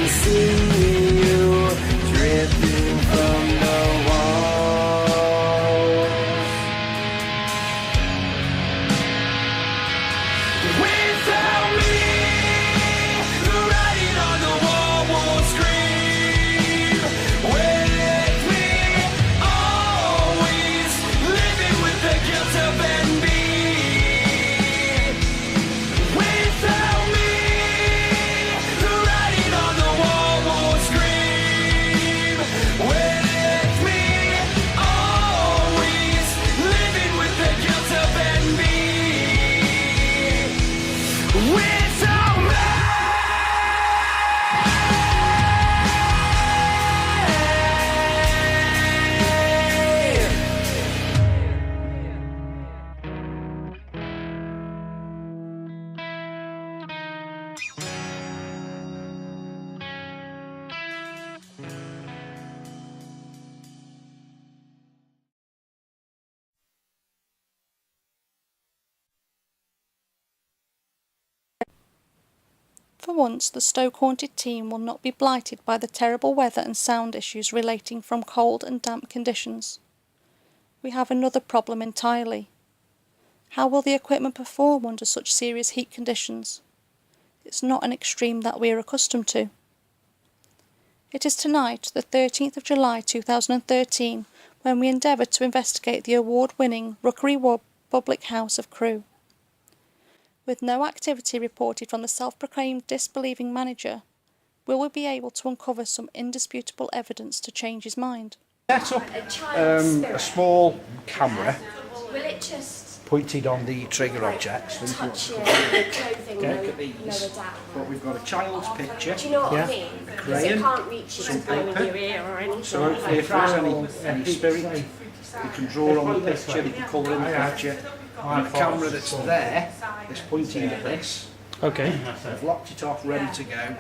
see you dripping from the walls. Without me, the writing on the wall won't scream. With me, always living with the guilt of envy. Without me, the writing on the wall won't scream. With me, always living with the guilt of envy. Without me. For once, the Stoke Haunted team will not be blighted by the terrible weather and sound issues relating from cold and damp conditions. We have another problem entirely. How will the equipment perform under such serious heat conditions? It's not an extreme that we are accustomed to. It is tonight, the 13th of July 2013, when we endeavour to investigate the award-winning Rookery Public House of Crewe. With no activity reported from the self-proclaimed disbelieving manager, will we be able to uncover some indisputable evidence to change his mind? Set up a small camera Will it just pointed on the trigger objects. touch your clothing Look at lower these. down? But we've got a child's picture. Do you know what Yeah. I mean? A Because crayon, it can't reach you some to blow in paper. your ear or anything. So hopefully if there's any spirit, you can draw on the picture, you can colour in the picture. And the camera that's there is pointing at this. Okay. We've locked it off, ready to go. And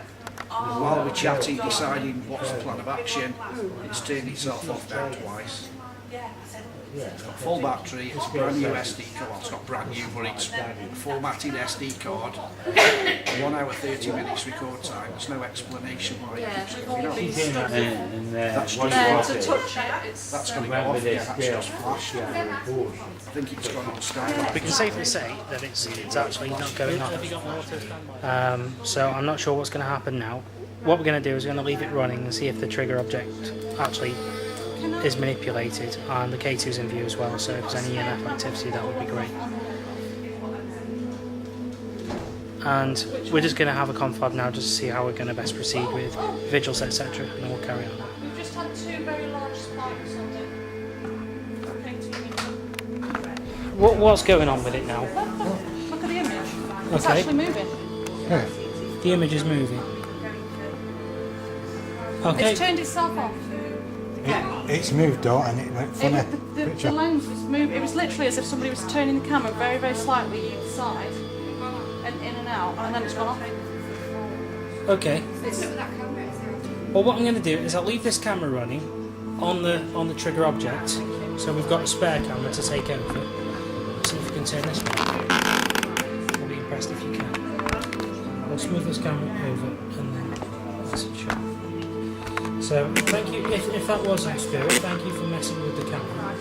while we're chatting, deciding what's the plan of action, it's turned itself off down twice. It's got full battery, it's a brand new SD card, well, it's not brand new, but it's a formatted SD card, 1 hour 30 minutes record time, there's no explanation why it keeps going off. That's just that's going to go off, yeah, that's just flashed. I think it's gone on standby. We can safely say that it's actually not going on. So I'm not sure what's going to happen now. What we're going to do is we're going to leave it running and see if the trigger object actually is manipulated, and the K2's in view as well, so if there's any EMF activity that would be great. And we're just going to have a confab now just to see how we're going to best proceed with vigils, etc., and then we'll carry on. We've just had 2 very large spikes on the... What's going on with it now? Look at the image. It's Okay. actually moving. The image is moving. Okay. It's turned itself off. It's moved though, and it went funny. The lens was moving. It was literally as if somebody was turning the camera very, very slightly either side, and in and out, and then it's gone off. Okay. Well, what I'm going to do is I'll leave this camera running on the trigger object, so we've got a spare camera to take over. See if we can turn this one. I'll be impressed if you can. We'll smooth this camera over, and then that's it. Sure. So thank you. If that was in spirit, thank you for messing with the camera.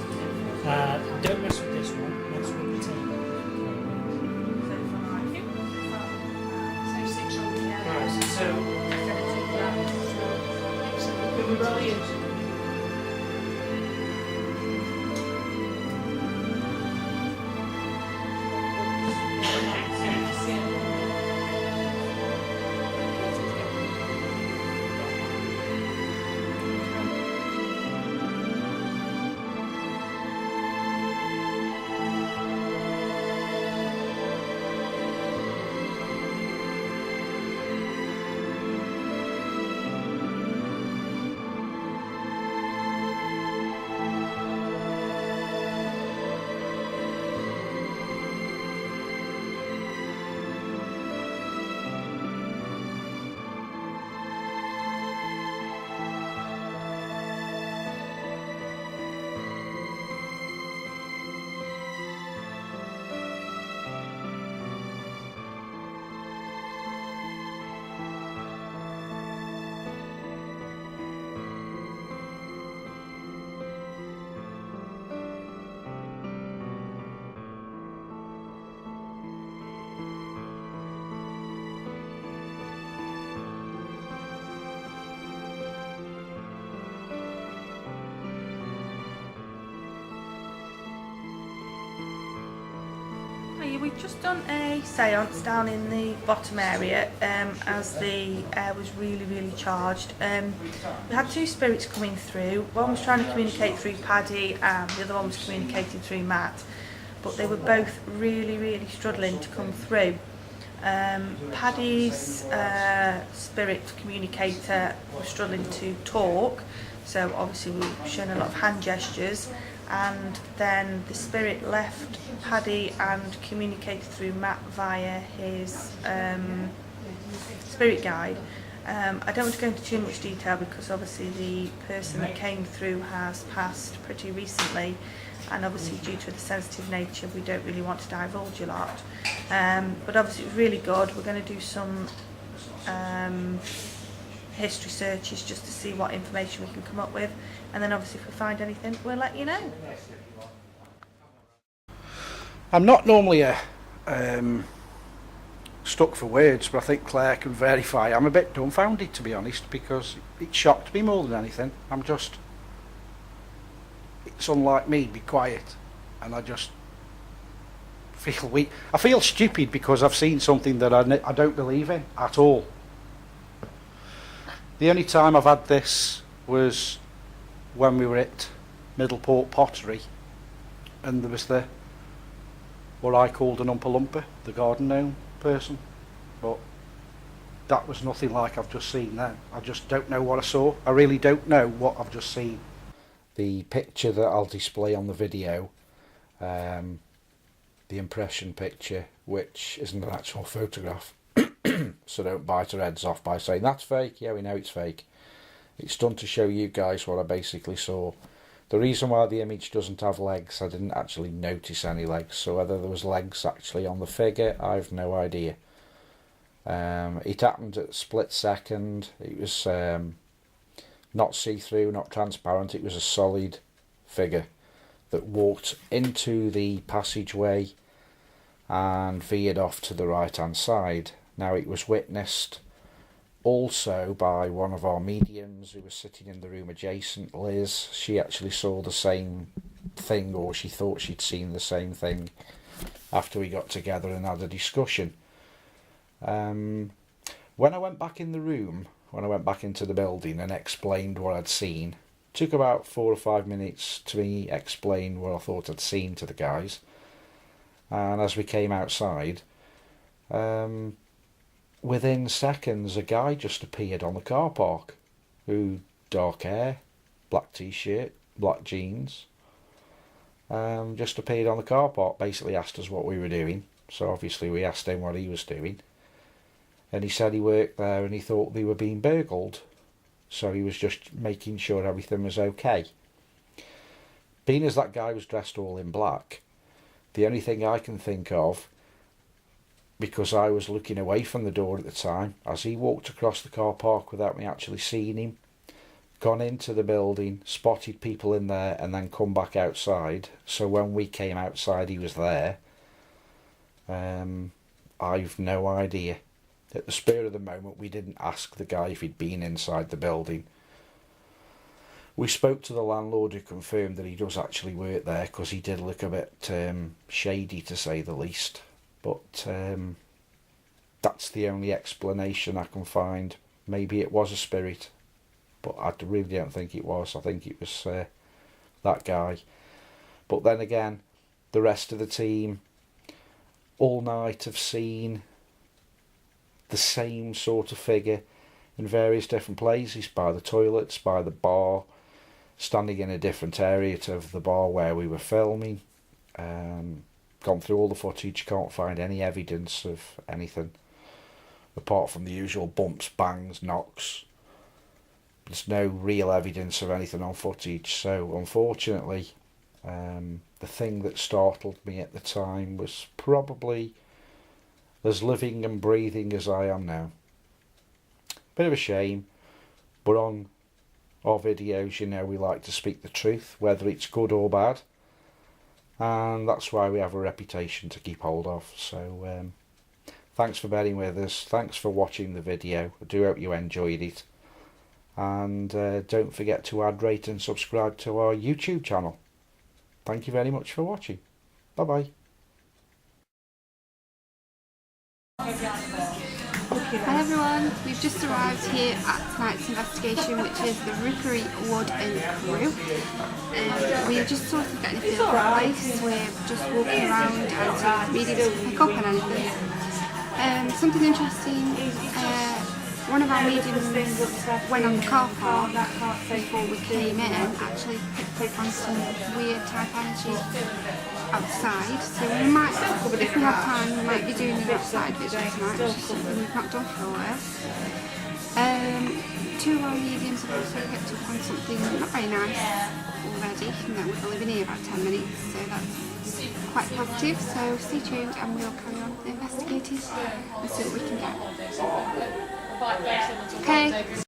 Don't mess with this one. Mess with the table. Right. So. Brilliant. we've just done a seance down in the bottom area as the air was really charged. We had two spirits coming through. One was trying to communicate through Paddy and the other one was communicating through Matt, but they were both really struggling to come through. Paddy's spirit communicator was struggling to talk, so obviously we've shown a lot of hand gestures, and then the spirit left Paddy and communicated through Matt via his spirit guide. I don't want to go into too much detail because obviously the person that came through has passed pretty recently, and obviously due to the sensitive nature we don't really want to divulge a lot. But obviously it was really good. We're going to do some history searches just to see what information we can come up with, and then obviously if we find anything we'll let you know. I'm not normally a stuck for words, but I think Claire can verify. I'm a bit dumbfounded, to be honest, because it shocked me more than anything. It's unlike me, be quiet, and I just feel weak. I feel stupid because I've seen something that I don't believe in at all. The only time I've had this was when we were at Middleport Pottery, and there was what I called an Oompa Loompa, the garden gnome person, but that was nothing like I've just seen then. I just don't know what I saw. I really don't know what I've just seen. The picture that I'll display on the video, the impression picture, which isn't an actual photograph, so don't bite our heads off by saying that's fake. Yeah, we know it's fake. It's done to show you guys what I basically saw. The reason why the image doesn't have legs, I didn't actually notice any legs, so whether there was legs actually on the figure, I've no idea. It happened at a split second. It was not see-through, not transparent. It was a solid figure that walked into the passageway and veered off to the right hand side. Now it was witnessed also by one of our mediums who was sitting in the room adjacent, Liz. She actually saw the same thing, or she thought she'd seen the same thing after we got together and had a discussion. When I went back in the room, when I went back into the building and explained what I'd seen, it took about 4 or 5 minutes to me explain what I thought I'd seen to the guys. And as we came outside, within seconds a guy just appeared on the car park, who dark hair, black t-shirt, black jeans, just appeared on the car park, basically asked us what we were doing. So obviously we asked him what he was doing, and he said he worked there and he thought they were being burgled, so he was just making sure everything was okay. Being as that guy was dressed all in black, the only thing I can think of, because I was looking away from the door at the time, as he walked across the car park without me actually seeing him, gone into the building, spotted people in there, and then come back outside. So when we came outside he was there. I've no idea. At the spur of the moment we didn't ask the guy if he'd been inside the building. We spoke to the landlord, who confirmed that he does actually work there, because he did look a bit shady, to say the least. But that's the only explanation I can find. Maybe it was a spirit, but I really don't think it was. I think it was that guy. But then again, the rest of the team all night have seen the same sort of figure in various different places, by the toilets, by the bar, standing in a different area of the bar where we were filming. Gone through all the footage, can't find any evidence of anything apart from the usual bumps, bangs, knocks. There's no real evidence of anything on footage. So unfortunately, the thing that startled me at the time was probably as living and breathing as I am now. Bit of a shame, but on our videos, you know, we like to speak the truth, whether it's good or bad. And that's why we have a reputation to keep hold of. So thanks for bearing with us, thanks for watching the video. I do hope you enjoyed it, and don't forget to add, rate and subscribe to our YouTube channel. Thank you very much for watching. Bye bye. Hi everyone, we've just arrived here at tonight's investigation, which is the Rookery Wood and Crew. We're just sort of getting a feel for the place. We're just walking around and really doesn't pick up on anything. Something interesting, one of our mediums went on the car park before we came in, actually picked up on some weird type energy outside, so we might, if we have time, we might be doing an outside visit tonight, which is something we've not done for a while. Two of our mediums have also picked up on something not very nice already, and that we've only been here about 10 minutes, so that's quite positive, so stay tuned and we'll carry on investigating and see what we can get. Okay.